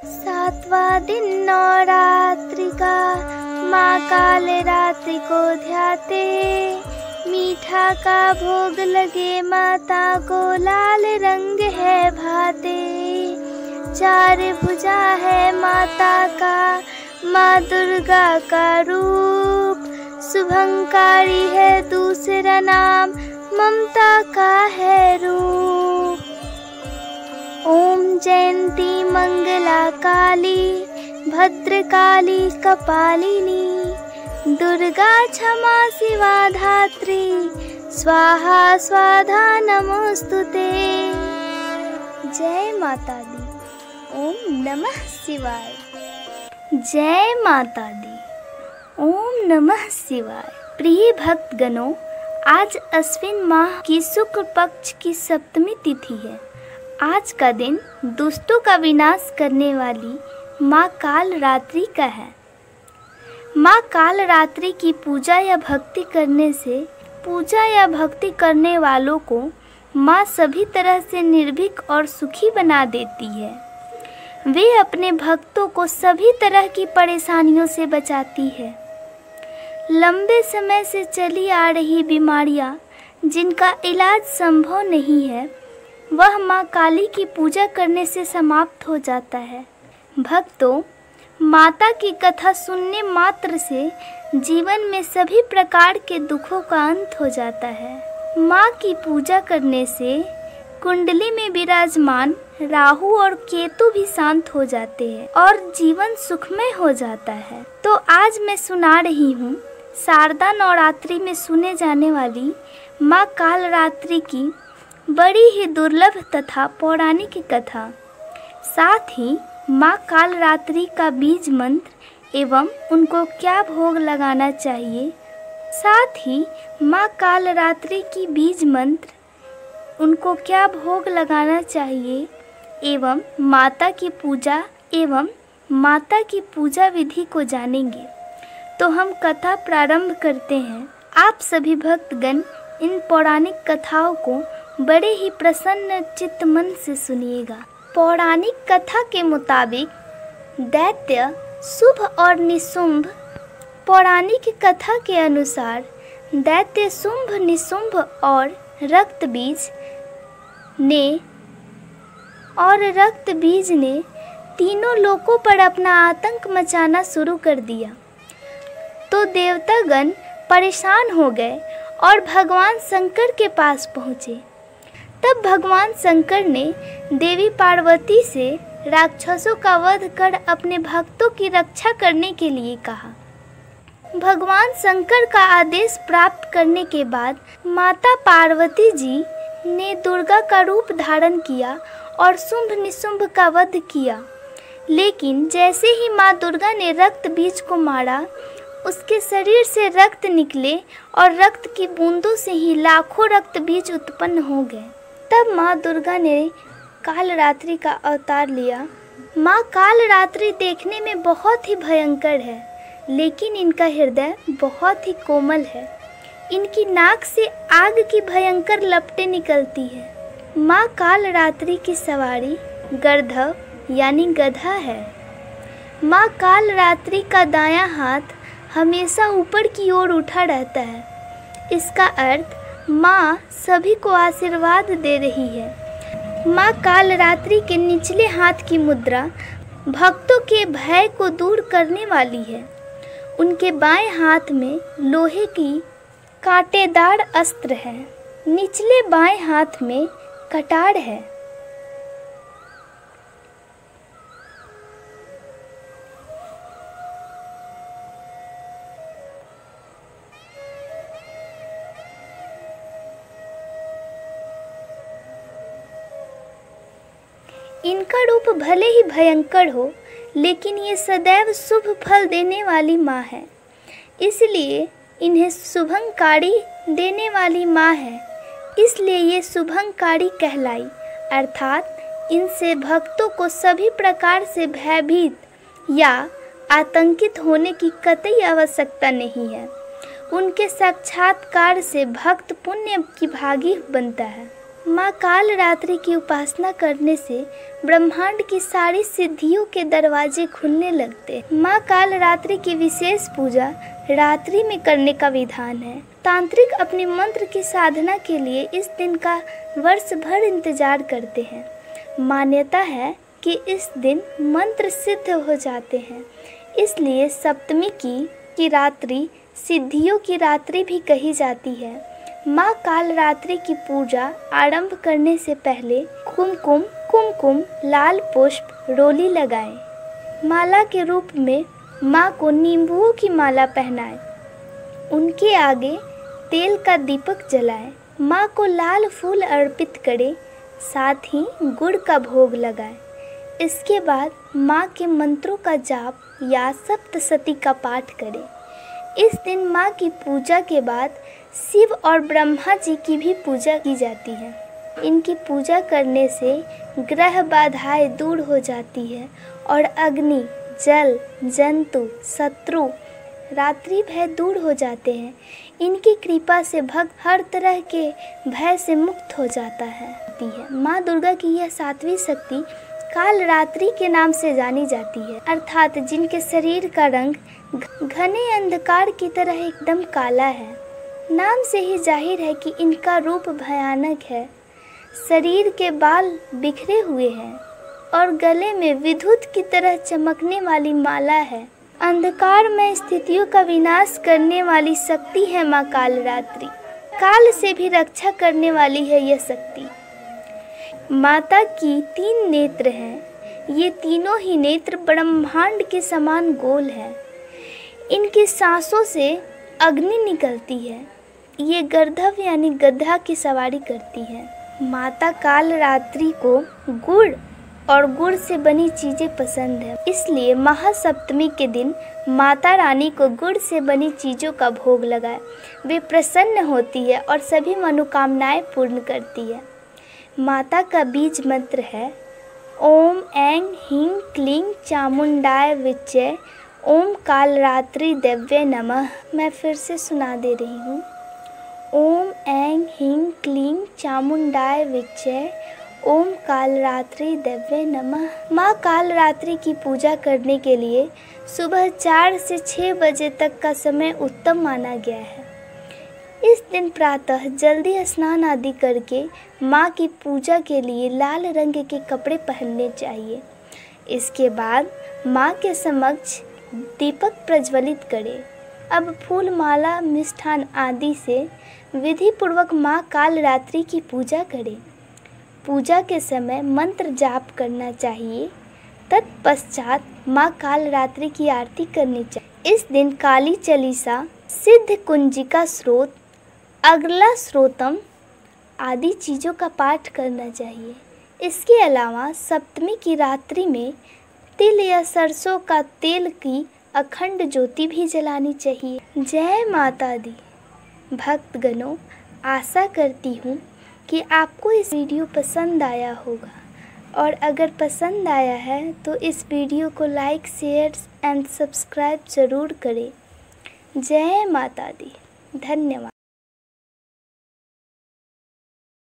सातवां दिन नवरात्रि का माँ काल रात्रि को ध्याते, मीठा का भोग लगे माता को लाल रंग है भाते। चार भुजा है माता का माँ दुर्गा का रूप, शुभंकारी है दूसरा नाम ममता का है रूप। ओम जयंती मंगला काली भद्रकाली कपालिनी, दुर्गा क्षमा शिवा धात्री स्वाहा स्वाधा नमोस्तुते। जय माता दी। ओम नमः शिवाय। जय माता दी। ओम नमः शिवाय। प्रिय भक्तगणों, आज अश्विन माह की शुक्ल पक्ष की सप्तमी तिथि है। आज का दिन दुष्टों का विनाश करने वाली माँ काल रात्रि का है। माँ काल रात्रि की पूजा या भक्ति करने वालों को माँ सभी तरह से निर्भीक और सुखी बना देती है। वे अपने भक्तों को सभी तरह की परेशानियों से बचाती है। लंबे समय से चली आ रही बीमारियां जिनका इलाज संभव नहीं है, वह माँ काली की पूजा करने से समाप्त हो जाता है। भक्तों, माता की कथा सुनने मात्र से जीवन में सभी प्रकार के दुखों का अंत हो जाता है। माँ की पूजा करने से कुंडली में विराजमान राहु और केतु भी शांत हो जाते हैं और जीवन सुखमय हो जाता है। तो आज मैं सुना रही हूँ शारदा नवरात्रि में सुने जाने वाली माँ काल रात्रि की बड़ी ही दुर्लभ तथा पौराणिक कथा। साथ ही माँ काल रात्रि का बीज मंत्र एवं उनको क्या भोग लगाना चाहिए, साथ ही माँ काल रात्रि की बीज मंत्र उनको क्या भोग लगाना चाहिए एवं माता की पूजा विधि को जानेंगे। तो हम कथा प्रारंभ करते हैं। आप सभी भक्तगण इन पौराणिक कथाओं को बड़े ही प्रसन्न चित्त मन से सुनिएगा। पौराणिक कथा के मुताबिक दैत्य शुंभ और निशुंभ। पौराणिक कथा के अनुसार दैत्य शुंभ, निशुंभ और रक्त बीज ने तीनों लोकों पर अपना आतंक मचाना शुरू कर दिया। तो देवतागण परेशान हो गए और भगवान शंकर के पास पहुँचे। तब भगवान शंकर ने देवी पार्वती से राक्षसों का वध कर अपने भक्तों की रक्षा करने के लिए कहा। भगवान शंकर का आदेश प्राप्त करने के बाद माता पार्वती जी ने दुर्गा का रूप धारण किया और शुंभ निशुंभ का वध किया। लेकिन जैसे ही माँ दुर्गा ने रक्त बीज को मारा, उसके शरीर से रक्त निकले और रक्त की बूंदों से ही लाखों रक्त बीज उत्पन्न हो गए। तब माँ दुर्गा ने काल रात्रि का अवतार लिया। माँ काल रात्रि देखने में बहुत ही भयंकर है, लेकिन इनका हृदय बहुत ही कोमल है। इनकी नाक से आग की भयंकर लपटें निकलती है। माँ काल रात्रि की सवारी गर्दभ यानी गधा है। माँ काल रात्रि का दायां हाथ हमेशा ऊपर की ओर उठा रहता है। इसका अर्थ माँ सभी को आशीर्वाद दे रही है। माँ काल रात्रि के निचले हाथ की मुद्रा भक्तों के भय को दूर करने वाली है। उनके बाएं हाथ में लोहे की कांटेदार अस्त्र है। निचले बाएं हाथ में कटार है। इनका रूप भले ही भयंकर हो, लेकिन ये सदैव शुभ फल देने वाली माँ है। इसलिए इन्हें शुभंकारी देने वाली माँ है, इसलिए ये शुभंकारी कहलाई। अर्थात इनसे भक्तों को सभी प्रकार से भयभीत या आतंकित होने की कतई आवश्यकता नहीं है। उनके साक्षात्कार से भक्त पुण्य की भागी बनता है। माँ कालरात्रि की उपासना करने से ब्रह्मांड की सारी सिद्धियों के दरवाजे खुलने लगते हैं। माँ कालरात्रि की विशेष पूजा रात्रि में करने का विधान है। तांत्रिक अपने मंत्र की साधना के लिए इस दिन का वर्ष भर इंतजार करते हैं। मान्यता है कि इस दिन मंत्र सिद्ध हो जाते हैं, इसलिए सप्तमी की रात्रि सिद्धियों की रात्रि भी कही जाती है। माँ कालरात्रि की पूजा आरंभ करने से पहले कुमकुम, लाल पुष्प, रोली लगाएं। माला के रूप में माँ को नींबुओं की माला पहनाएं। उनके आगे तेल का दीपक जलाएं। माँ को लाल फूल अर्पित करें, साथ ही गुड़ का भोग लगाएं। इसके बाद माँ के मंत्रों का जाप या सप्तशती का पाठ करें। इस दिन माँ की पूजा के बाद शिव और ब्रह्मा जी की भी पूजा की जाती है। इनकी पूजा करने से ग्रह बाधाएं दूर हो जाती है और अग्नि, जल, जंतु, शत्रु, रात्रि भय दूर हो जाते हैं। इनकी कृपा से भक्त हर तरह के भय से मुक्त हो जाता है। माँ दुर्गा की यह सातवीं शक्ति कालरात्रि के नाम से जानी जाती है, अर्थात जिनके शरीर का रंग घने अंधकार की तरह एकदम काला है। नाम से ही जाहिर है कि इनका रूप भयानक है। शरीर के बाल बिखरे हुए हैं और गले में विद्युत की तरह चमकने वाली माला है। अंधकार में स्थितियों का विनाश करने वाली शक्ति है माँ कालरात्रि। काल से भी रक्षा करने वाली है यह शक्ति। माता की 3 नेत्र हैं। ये तीनों ही नेत्र ब्रह्मांड के समान गोल हैं। इनकी सांसों से अग्नि निकलती है। ये गर्दभ यानी गधा की सवारी करती है। माता कालरात्रि को गुड़ और गुड़ से बनी चीज़ें पसंद है, इसलिए महासप्तमी के दिन माता रानी को गुड़ से बनी चीज़ों का भोग लगाए। वे प्रसन्न होती है और सभी मनोकामनाएं पूर्ण करती है। माता का बीज मंत्र है ओम ऐं ह्रीं क्लीं चामुंडाय विच्चे ओम कालरात्रि देव्ये नमः। मैं फिर से सुना दे रही हूँ। ओम ऐं ह्रीं क्लीं चामुंडाय विच्चे ओम कालरात्रि देव्ये नमः। माँ कालरात्रि की पूजा करने के लिए सुबह 4 से 6 बजे तक का समय उत्तम माना गया है। इस दिन प्रातः जल्दी स्नान आदि करके माँ की पूजा के लिए लाल रंग के कपड़े पहनने चाहिए। इसके बाद माँ के समक्ष दीपक प्रज्वलित करें। अब फूल, माला, मिष्ठान आदि से विधि पूर्वक माँ कालरात्रि की पूजा करें। पूजा के समय मंत्र जाप करना चाहिए। तत्पश्चात माँ कालरात्रि की आरती करनी चाहिए। इस दिन काली चालीसा, सिद्ध कुंजिका स्रोत, अगला स्रोतम आदि चीज़ों का पाठ करना चाहिए। इसके अलावा सप्तमी की रात्रि में तिल या सरसों का तेल की अखंड ज्योति भी जलानी चाहिए। जय माता दी। भक्तगणों, आशा करती हूँ कि आपको इस वीडियो पसंद आया होगा, और अगर पसंद आया है तो इस वीडियो को लाइक, शेयर एंड सब्सक्राइब ज़रूर करें। जय माता दी। धन्यवाद।